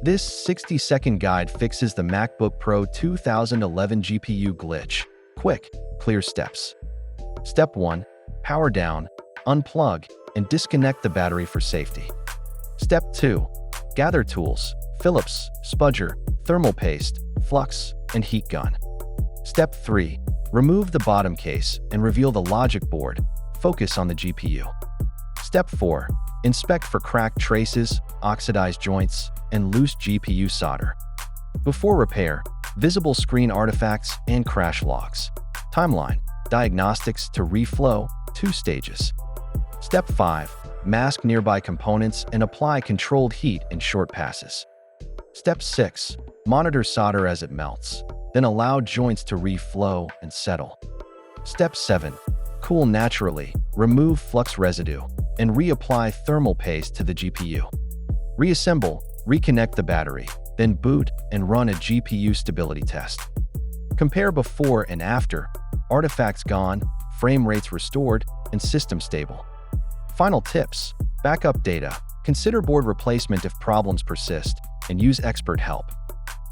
This 60-second guide fixes the MacBook Pro 2011 GPU glitch. Quick, clear steps. Step 1. Power down, unplug, and disconnect the battery for safety. Step 2. Gather tools, Phillips, spudger, thermal paste, flux, and heat gun. Step 3. Remove the bottom case and reveal the logic board. Focus on the GPU. Step 4. Inspect for cracked traces, oxidized joints, and loose GPU solder. Before repair, visible screen artifacts and crash logs. Timeline. Diagnostics to reflow, 2 stages. Step 5. Mask nearby components and apply controlled heat in short passes. Step 6. Monitor solder as it melts, then allow joints to reflow and settle. Step 7. Cool naturally, remove flux residue, and reapply thermal paste to the GPU. Reassemble, reconnect the battery, then boot and run a GPU stability test. Compare before and after, artifacts gone, frame rates restored, and system stable. Final tips: backup data, consider board replacement if problems persist, and use expert help.